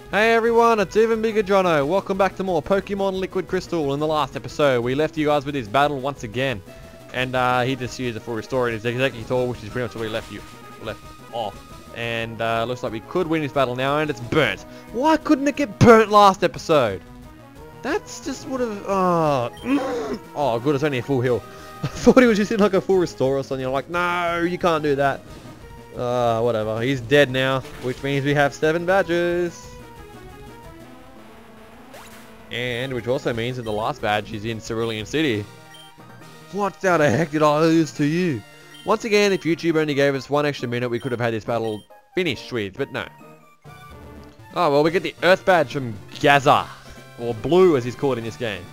Hey everyone, it's Even Bigger Jono. Welcome back to more Pokemon Liquid Crystal. In the last episode, we left you guys with his battle once again. And he just used a full restore in his Executor, which is pretty much where we left off. And looks like we could win this battle now, and it's burnt. Why couldn't it get burnt last episode? That's just would have... oh good, it's only a full heal. I thought he was just in like a full restore or something. I'm like, no, you can't do that. Whatever. He's dead now, which means we have 7 badges. And which also means that the last badge is in Cerulean City. What the heck did I lose to you? Once again, if YouTube only gave us 1 extra minute, we could have had this battle finished with, but no. Oh, well, we get the Earth badge from Gaza. Or Blue, as he's called in this game.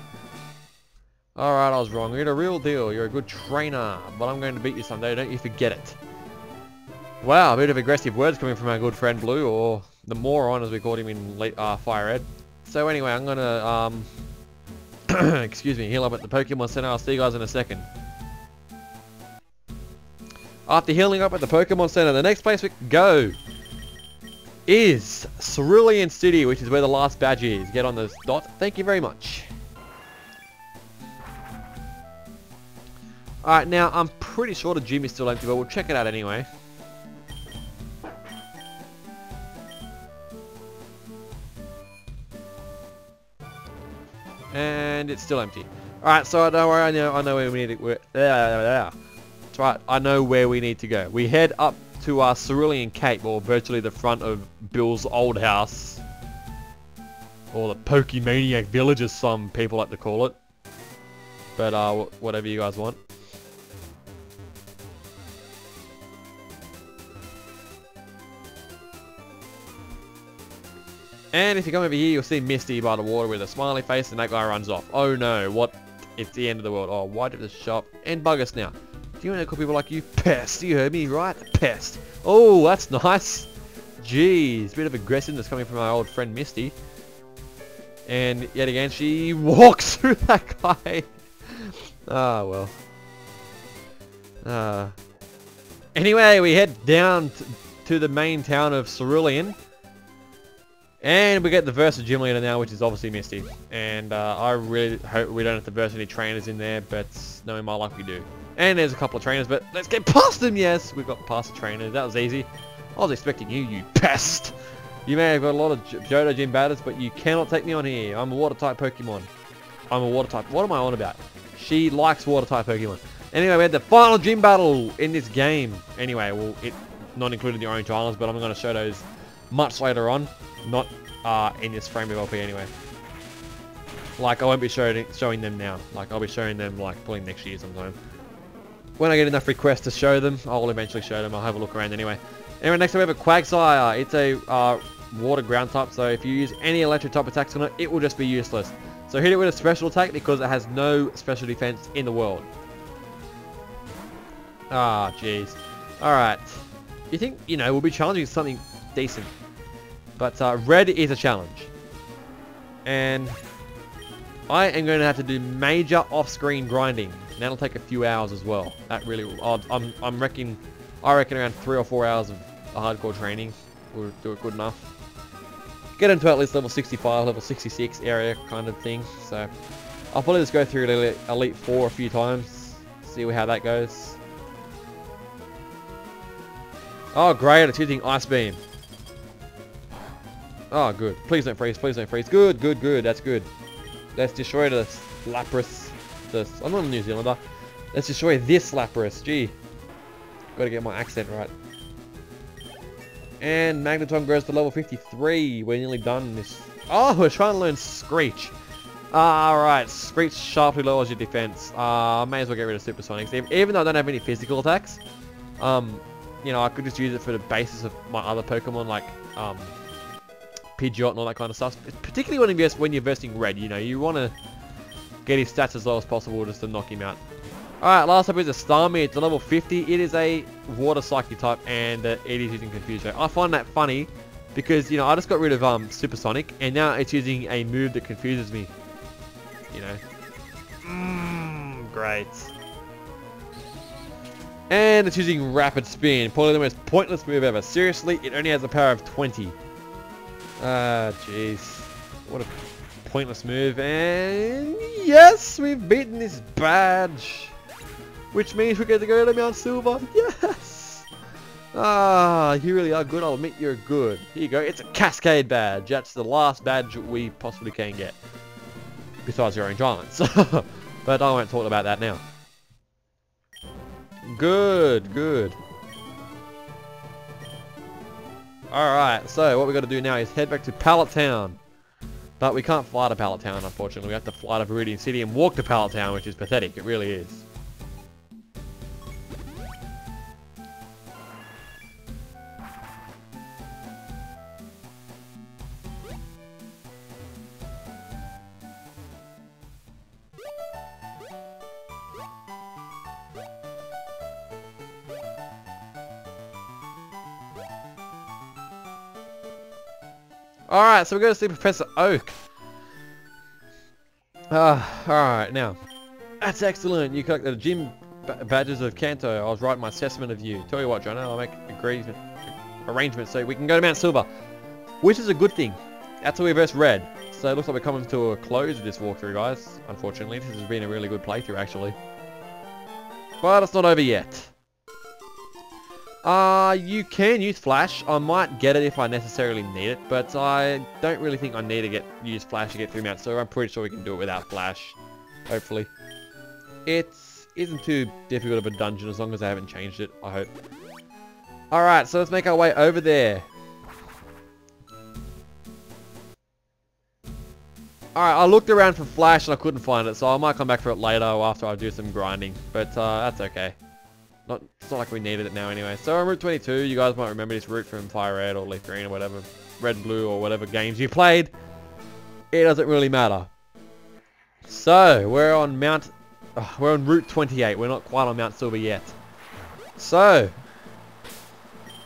Alright, I was wrong. You're the real deal. You're a good trainer. But I'm going to beat you someday. Don't you forget it. Wow, a bit of aggressive words coming from our good friend Blue, or the moron, as we called him in Fire Red. So anyway, I'm gonna, excuse me, heal up at the Pokemon Center. I'll see you guys in a second. After healing up at the Pokemon Center, the next place we can go is Cerulean City, which is where the last badge is. Get on the dot. Thank you very much. Alright, now, I'm pretty sure the gym is still empty, but we'll check it out anyway. And it's still empty. Alright, so don't worry, I know where we need to... That's right, I know where we need to go. We head up to our Cerulean Cape, or virtually the front of Bill's old house. Or the Pokemaniac Village, as some people like to call it. But, whatever you guys want. And if you come over here, you'll see Misty by the water with a smiley face, and that guy runs off. Oh no, what? It's the end of the world. Oh, why did the shop and bug us now? Do you want to call people like you? Pest. You heard me, right? Pest. Oh, that's nice. Jeez, bit of aggressiveness coming from our old friend Misty. And yet again, she walks through that guy. Ah, well. Anyway, we head down to the main town of Cerulean. And we get the Versa Gym Leader now, which is obviously Misty. And I really hope we don't have to verse any trainers in there, but knowing my luck, we do. And there's a couple of trainers, but let's get past them, yes! We've got past the trainers, that was easy. I was expecting you, you pest! You may have got a lot of Johto Gym batters, but you cannot take me on here. I'm a Water-type Pokemon. I'm a Water-type. What am I on about? She likes Water-type Pokemon. Anyway, we had the final gym battle in this game. Anyway, well, it not included the Orange Islands, but I'm going to show those much later on. Not in this frame of LP anyway. Like, I won't be showing them now. Like, I'll be showing them, like, probably next year sometime. When I get enough requests to show them, I'll eventually show them. I'll have a look around anyway. Anyway, next we have a Quagsire. It's a water ground type, so if you use any electric type attacks on it, it will just be useless. So hit it with a special attack because it has no special defense in the world. Ah, jeez. Alright. You think, you know, we'll be challenging something decent. But red is a challenge. And I am going to have to do major off-screen grinding. And that'll take a few hours as well. That really will. I reckon around 3 or 4 hours of hardcore training will do it good enough. Get into at least level 65, level 66 area kind of thing. So I'll probably just go through Elite 4 a few times. See how that goes. Oh great, it's using Ice Beam. Oh, good. Please don't freeze. Please don't freeze. Good, good, good. That's good. Let's destroy the Lapras. I'm not a New Zealander. Let's destroy this Lapras. Gee. Gotta get my accent right. And Magneton grows to level 53. We're nearly done this. Oh, we're trying to learn Screech. Alright. Screech sharply lowers your defense. I may as well get rid of Supersonics. Even though I don't have any physical attacks. You know, I could just use it for the basis of my other Pokemon, like, Pidgeot and all that kind of stuff. Particularly when you're versing Red, you know, you want to get his stats as low as possible just to knock him out. Alright, last up is a Starmie. It's a level 50. It is a Water Psychic type, and it is using Confuse Ray. I find that funny because, you know, I just got rid of Supersonic, and now it's using a move that confuses me. You know. Great. And it's using Rapid Spin. Probably the most pointless move ever. Seriously, it only has a power of 20. Ah, jeez. What a pointless move. And yes, we've beaten this badge. Which means we get to go to Mount Silver. Yes! Ah, you really are good. I'll admit you're good. Here you go. It's a Cascade badge. That's the last badge we possibly can get. Besides your own giants. But I won't talk about that now. Good, good. Alright, so what we got to do now is head back to Pallet Town. But we can't fly to Pallet Town, unfortunately. We have to fly to Viridian City and walk to Pallet Town, which is pathetic. It really is. Alright, so we're going to see Professor Oak. Alright, now. That's excellent. You collected the gym badges of Kanto. I was writing my assessment of you. Tell you what, Jono, I'll make arrangements so we can go to Mount Silver. Which is a good thing. That's where we versus Red. So it looks like we're coming to a close with this walkthrough, guys. Unfortunately, this has been a really good playthrough, actually. But it's not over yet. You can use Flash. I might get it if I necessarily need it, but I don't really think I need to use Flash to get through Mount Silver. I'm pretty sure we can do it without Flash, hopefully. It isn't too difficult of a dungeon as long as I haven't changed it, I hope. Alright, so let's make our way over there. Alright, I looked around for Flash and I couldn't find it, so I might come back for it later or after I do some grinding, but that's okay. It's not like we needed it now anyway. So on Route 22, you guys might remember this route from Fire Red or Leaf Green or whatever, Red Blue or whatever games you played. It doesn't really matter. So we're on Route 28. We're not quite on Mount Silver yet. So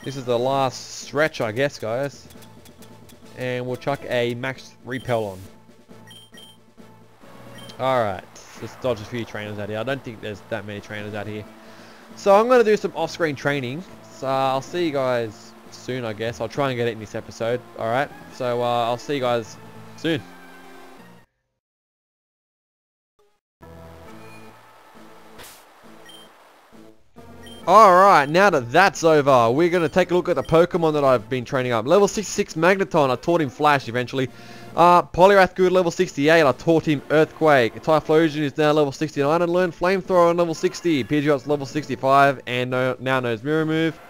this is the last stretch, I guess, guys. And we'll chuck a max repel on. Alright, let's dodge a few trainers out here. I don't think there's that many trainers out here. So I'm going to do some off-screen training. So I'll see you guys soon, I guess. I'll try and get it in this episode. Alright, so I'll see you guys soon. Alright, now that that's over, we're going to take a look at the Pokemon that I've been training up. Level 66 Magneton, I taught him Flash eventually. Poliwrath Good, level 68, I taught him Earthquake. Typhlosion is now level 69 and learned Flamethrower on level 60. Pidgeot's level 65 and now knows Mirror Move.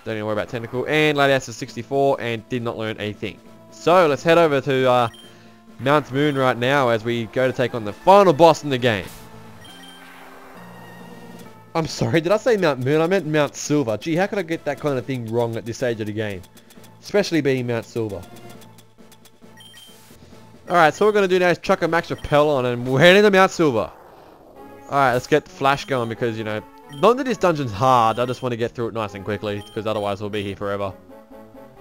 Don't need to worry about Tentacle. And Latias is 64 and did not learn anything. So let's head over to Mount Moon right now as we go to take on the final boss in the game. I'm sorry, did I say Mount Moon? I meant Mount Silver. Gee, how could I get that kind of thing wrong at this stage of the game? Especially being Mount Silver. Alright, so what we're going to do now is chuck a max repel on and we're heading to Mount Silver. Alright, let's get Flash going because, you know, not that this dungeon's hard, I just want to get through it nice and quickly because otherwise we'll be here forever.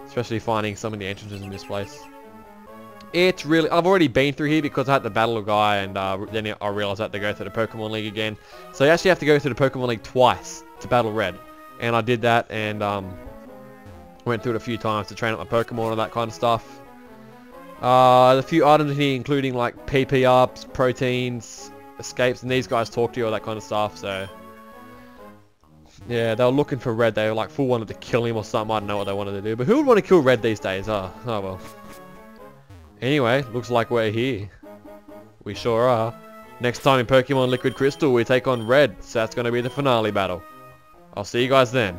Especially finding some of the entrances in this place. It's really, I've already been through here because I had to battle a guy and then I realized I had to go through the Pokemon League again. So you actually have to go through the Pokemon League twice to battle Red. And I did that and went through it a few times to train up my Pokemon and that kind of stuff. A few items here including like PP ups, proteins, escapes, and these guys talk to you, all that kind of stuff, so yeah, they were looking for Red. They were like full wanted to kill him or something. I don't know what they wanted to do, but who would want to kill Red these days? Oh well. Anyway, looks like we're here. We sure are. Next time in Pokemon Liquid Crystal, we take on Red, so that's going to be the finale battle. I'll see you guys then.